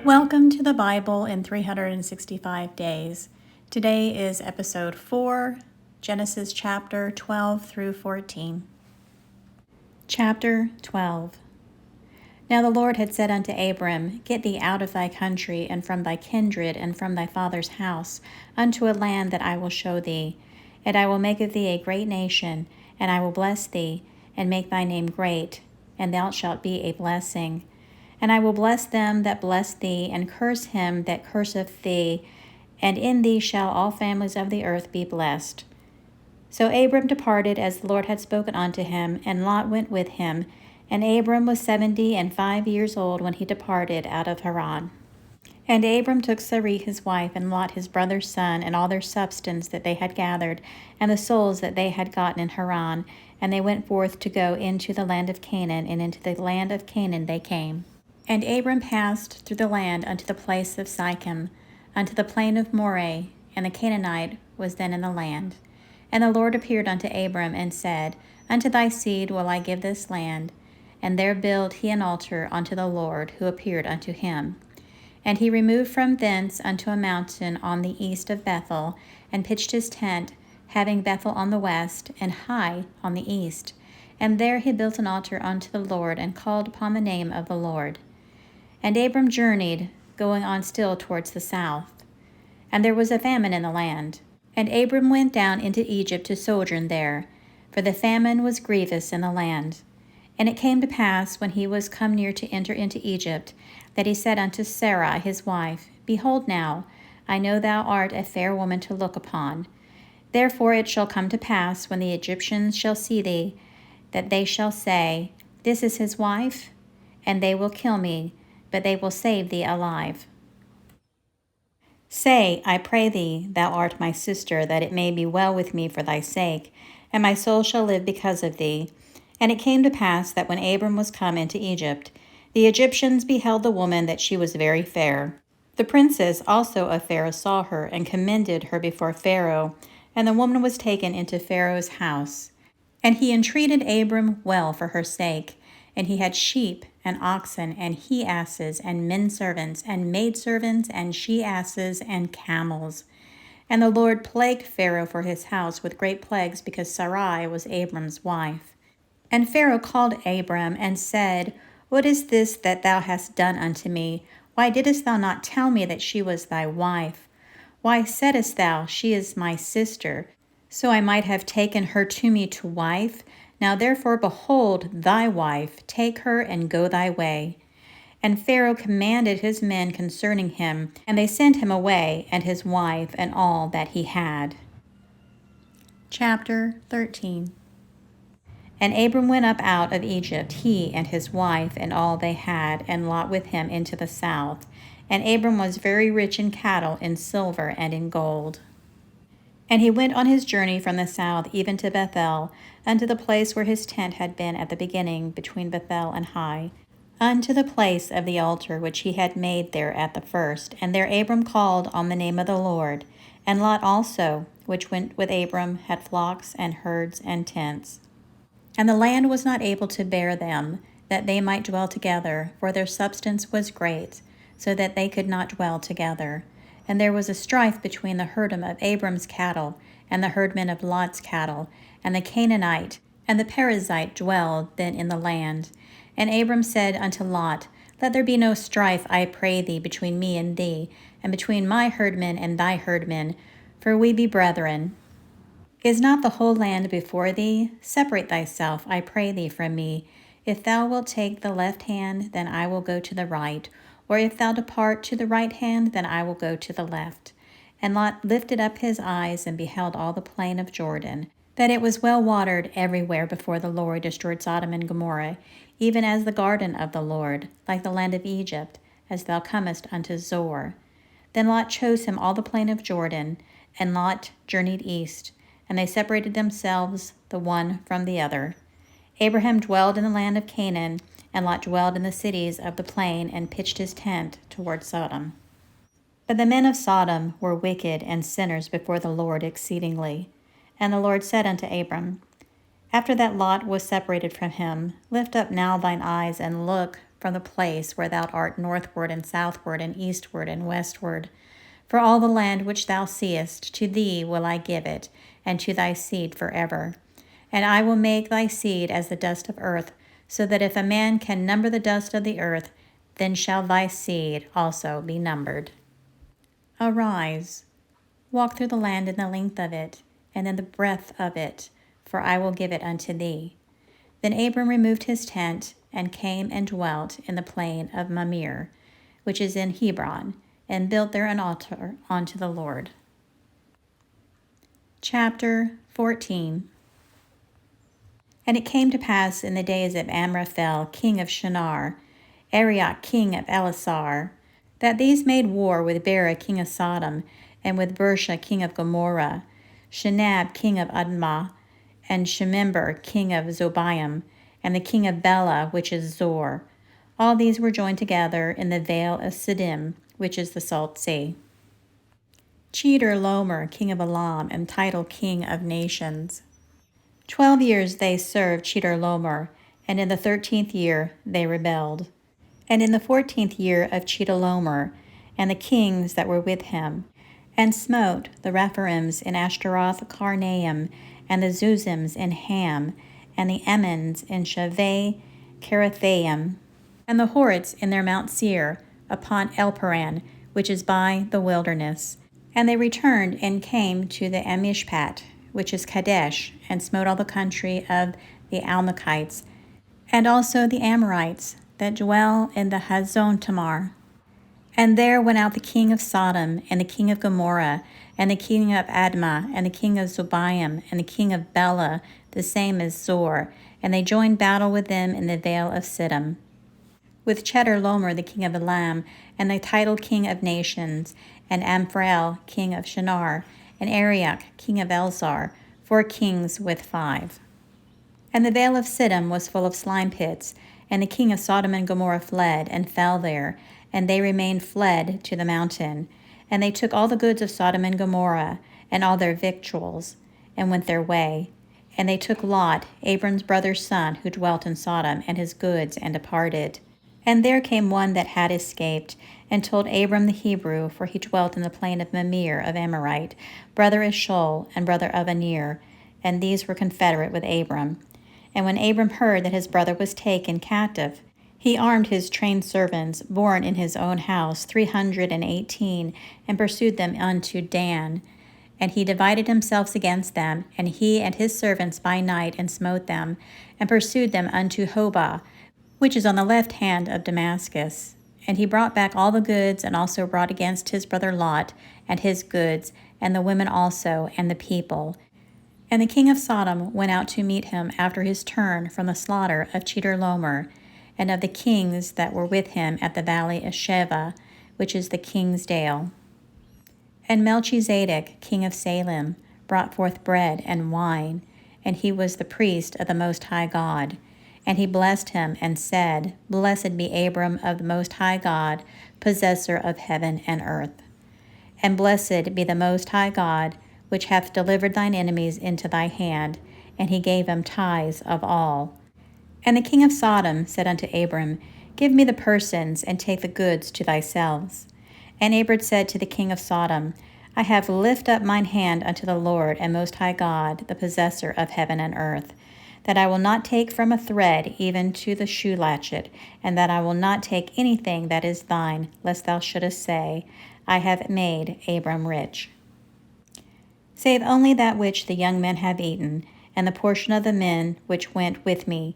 Welcome to the Bible in 365 Days. Today is episode 4, Genesis chapter 12 through 14. Chapter 12. Now the Lord had said unto Abram, Get thee out of thy country, and from thy kindred, and from thy father's house, unto a land that I will show thee. And I will make of thee a great nation, and I will bless thee, and make thy name great, and thou shalt be a blessing. And I will bless them that bless thee, and curse him that curseth thee, and in thee shall all families of the earth be blessed. So Abram departed as the Lord had spoken unto him, and Lot went with him. And Abram was 75 years old when he departed out of Haran. And Abram took Sarai his wife, and Lot his brother's son, and all their substance that they had gathered, and the souls that they had gotten in Haran, and they went forth to go into the land of Canaan, and into the land of Canaan they came. And Abram passed through the land unto the place of Sichem, unto the plain of Moreh, and the Canaanite was then in the land. And the Lord appeared unto Abram, and said, Unto thy seed will I give this land. And there built he an altar unto the Lord, who appeared unto him. And he removed from thence unto a mountain on the east of Bethel, and pitched his tent, having Bethel on the west, and Hai on the east. And there he built an altar unto the Lord, and called upon the name of the Lord. And Abram journeyed, going on still towards the south. And there was a famine in the land. And Abram went down into Egypt to sojourn there, for the famine was grievous in the land. And it came to pass, when he was come near to enter into Egypt, that he said unto Sarai his wife, Behold now, I know thou art a fair woman to look upon. Therefore it shall come to pass, when the Egyptians shall see thee, that they shall say, This is his wife? And they will kill me, but they will save thee alive. Say, I pray thee, thou art my sister, that it may be well with me for thy sake, and my soul shall live because of thee. And it came to pass that when Abram was come into Egypt, the Egyptians beheld the woman that she was very fair. The princes also of Pharaoh saw her, and commended her before Pharaoh, and the woman was taken into Pharaoh's house. And he entreated Abram well for her sake. And he had sheep and oxen and he-asses and men-servants and maidservants and she-asses and camels. And the Lord plagued Pharaoh for his house with great plagues, because Sarai was Abram's wife. And Pharaoh called Abram and said, What is this that thou hast done unto me? Why didst thou not tell me that she was thy wife? Why saidst thou, She is my sister, so I might have taken her to me to wife? Now therefore, behold, thy wife, take her and go thy way. And Pharaoh commanded his men concerning him, and they sent him away, and his wife, and all that he had. Chapter 13. And Abram went up out of Egypt, he and his wife, and all they had, and Lot with him into the south. And Abram was very rich in cattle, in silver, and in gold. And he went on his journey from the south even to Bethel, unto the place where his tent had been at the beginning, between Bethel and Hai, unto the place of the altar which he had made there at the first. And there Abram called on the name of the Lord. And Lot also, which went with Abram, had flocks and herds and tents. And the land was not able to bear them, that they might dwell together, for their substance was great, so that they could not dwell together. And there was a strife between the herdmen of Abram's cattle and the herdmen of Lot's cattle, and the Canaanite and the Perizzite dwelled then in the land. And Abram said unto Lot, Let there be no strife, I pray thee, between me and thee, and between my herdmen and thy herdmen, for we be brethren. Is not the whole land before thee? Separate thyself, I pray thee, from me. If thou wilt take the left hand, then I will go to the right, or if thou depart to the right hand, then I will go to the left. And Lot lifted up his eyes, and beheld all the plain of Jordan, that it was well watered everywhere before the Lord destroyed Sodom and Gomorrah, even as the garden of the Lord, like the land of Egypt, as thou comest unto Zoar. Then Lot chose him all the plain of Jordan, and Lot journeyed east, and they separated themselves the one from the other. Abraham dwelled in the land of Canaan, and Lot dwelled in the cities of the plain, and pitched his tent toward Sodom. But the men of Sodom were wicked and sinners before the Lord exceedingly. And the Lord said unto Abram, After that Lot was separated from him, lift up now thine eyes and look from the place where thou art northward and southward and eastward and westward. For all the land which thou seest, to thee will I give it, and to thy seed forever. And I will make thy seed as the dust of earth, so that if a man can number the dust of the earth, then shall thy seed also be numbered. Arise, walk through the land in the length of it, and in the breadth of it, for I will give it unto thee. Then Abram removed his tent, and came and dwelt in the plain of Mamre, which is in Hebron, and built there an altar unto the Lord. Chapter 14. And it came to pass in the days of Amraphel, king of Shinar, Arioch, king of Elasar, that these made war with Bera, king of Sodom, and with Bersha, king of Gomorrah, Shinab, king of Admah, and Shemember, king of Zobaim, and the king of Bela, which is Zor. All these were joined together in the vale of Siddim, which is the salt sea. Chedorlaomer, king of Elam, and Tidal, king of nations. 12 years they served Chedorlaomer, and in the 13th year they rebelled. And in the 14th year of Chedorlaomer, and the kings that were with him, and smote the Rephaims in Ashtaroth Karnaim, and the Zuzims in Ham, and the Emmons in Shaveh Kerathaim, and the Horites in their Mount Seir, upon Elparan, which is by the wilderness. And they returned and came to the Amishpat, which is Kadesh, and smote all the country of the Amalekites, and also the Amorites that dwell in the Hazon Tamar. And there went out the king of Sodom, and the king of Gomorrah, and the king of Admah, and the king of Zobaim, and the king of Bela, the same as Zor, and they joined battle with them in the vale of Siddim. With Chedorlaomer the king of Elam, and the Tidal king of nations, and Amphrael king of Shinar, and Arioch king of Elzar, 4 kings with 5. And the vale of Siddim was full of slime pits, and the king of Sodom and Gomorrah fled, and fell there, and they remained fled to the mountain. And they took all the goods of Sodom and Gomorrah, and all their victuals, and went their way. And they took Lot, Abram's brother's son, who dwelt in Sodom, and his goods, and departed. And there came one that had escaped, and told Abram the Hebrew, for he dwelt in the plain of Mamre of Amorite, brother of Shul, and brother of Aner, and these were confederate with Abram. And when Abram heard that his brother was taken captive, he armed his trained servants, born in his own house, 318, and pursued them unto Dan. And he divided himself against them, and he and his servants by night, and smote them, and pursued them unto Hobah, which is on the left hand of Damascus. And he brought back all the goods, and also brought against his brother Lot, and his goods, and the women also, and the people. And the king of Sodom went out to meet him after his turn from the slaughter of Chedorlaomer, and of the kings that were with him at the valley of Sheva, which is the king's dale. And Melchizedek, king of Salem, brought forth bread and wine, and he was the priest of the Most High God. And he blessed him and said, Blessed be Abram of the Most High God, possessor of heaven and earth. And blessed be the Most High God, which hath delivered thine enemies into thy hand. And he gave him tithes of all. And the king of Sodom said unto Abram, Give me the persons, and take the goods to thyself. And Abram said to the king of Sodom, I have lifted up mine hand unto the Lord and Most High God, the possessor of heaven and earth, that I will not take from a thread even to the shoe latchet, and that I will not take anything that is thine, lest thou shouldest say, I have made Abram rich. Save only that which the young men have eaten, and the portion of the men which went with me,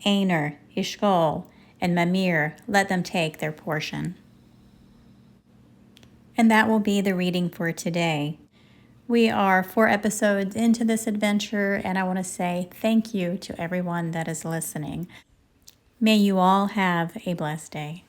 Aner, Eshcol, and Mamre, let them take their portion. And that will be the reading for today. We are 4 episodes into this adventure, and I want to say thank you to everyone that is listening. May you all have a blessed day.